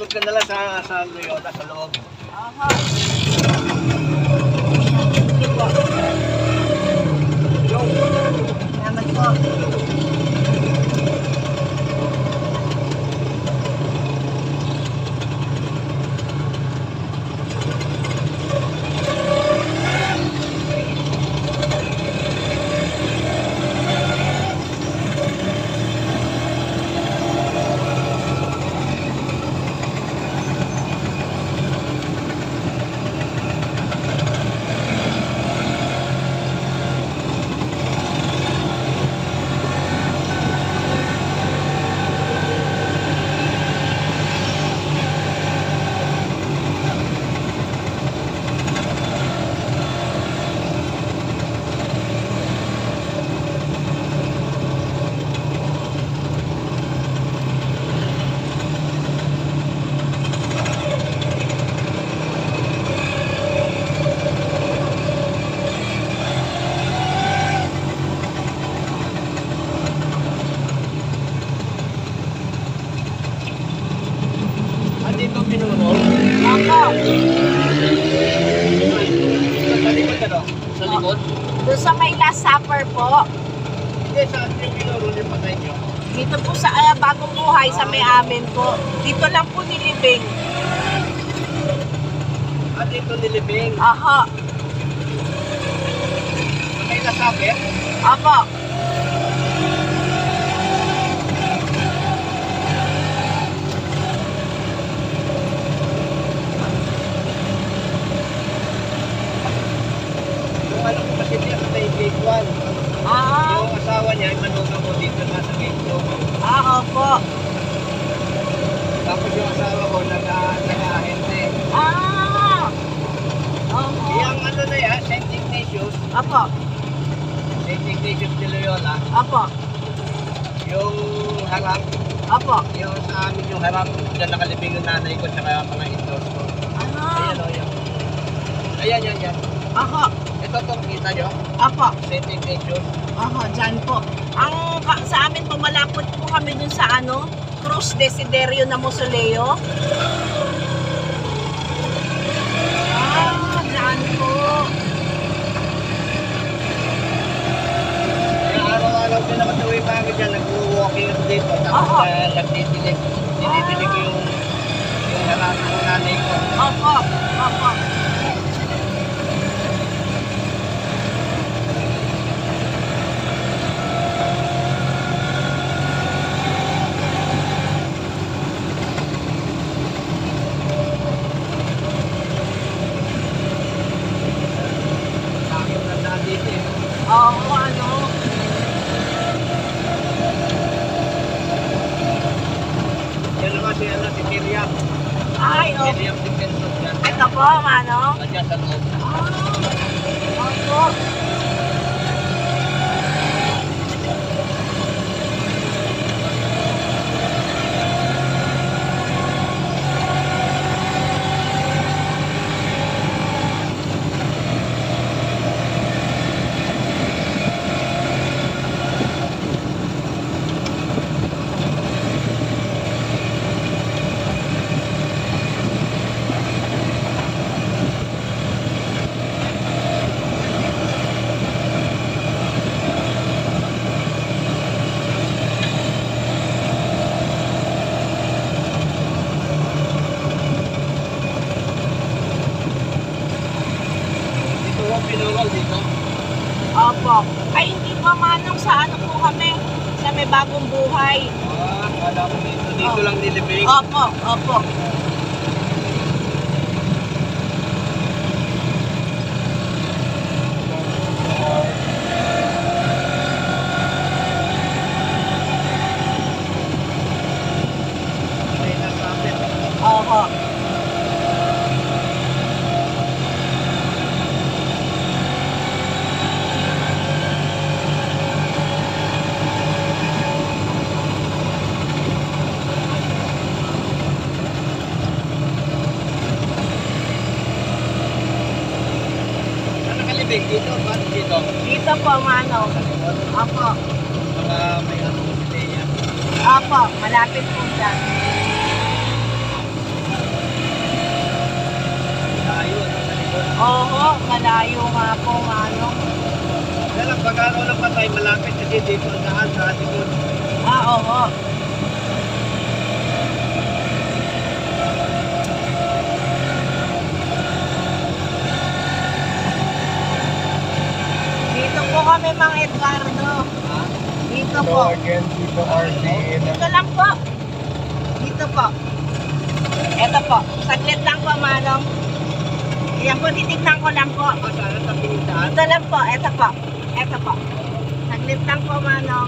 Ikot ka na lang sa Loyola, sa loob. Aha. Sige po. Salamat po. Dito pinuro. Ako. Sa likod ano? Sa likod? Doon sa may Last Supper po. Hindi, saan yung pinuro yung patay nyo? Dito po sa Bagong Buhay, sa may amin po. Dito lang po nilibing. Dito nilibing. Aha. May nasabi? Apo. Yung ano ko kasi niya sa gate 1. Ah. Yung asawa niya, manugang ko dito na sa gate 2. Opo. Tapos yung asawa ko, nag-ahente. Ah. Opo. Yung ano na yan, St. Ignatius. Apo. St. Ignatius de Loyola. Apo. Yung harap, Apo. yung sa amin yung harap, dyan nakalibing yung nanay ko tsaka mga in-laws ko. Ah. Ayan o, yan. Ayan, yan, yan. Aha. Ito itong kita nyo, Apo. St. Ignatius. Aha, dyan po. Sa amin po, malapit po kami dun sa Cruz Desiderio na Mausoleo. Ah, dyan po. Kaya araw-araw din naman tuwi pa kami dyan, nag-walking ako dito. Tapos nagdidilig ko yung harap ng nanay ko. Opo. Opo. Sakit na daan dito eh. Oo, Yan naman si Miriam. Ay, oh. Miriam Dickinson yan. Ito po, Nandiyan sa loob. Opo. Dito ako pinulong dito. Opo. Ay, hindi po sa po kami. Sa may Bagong Buhay. Wala ko dito. Dito lang nilibing. Opo. Opo. May nasapit. Opo. Nakalibing dito. Paano dito? Dito po, Sa likod. Opo. Mga may ano ko si Leia. Opo. Malapit po dyan. Oo, malayo nga po, Manong. Kaya lang, pag araw ng patay, malapit kasi dito ang daan sa atin. Oo. Dito po kami, Mang Edgardo. Dito po. again, Tito RD. Dito lang po. Dito po. Eto po. Saglit lang po, Manong. Yan po, titignan ko lang po. Sana sa pinitaan. Dito lang po. Eto po. Eto po. Saglit lang po, Manong.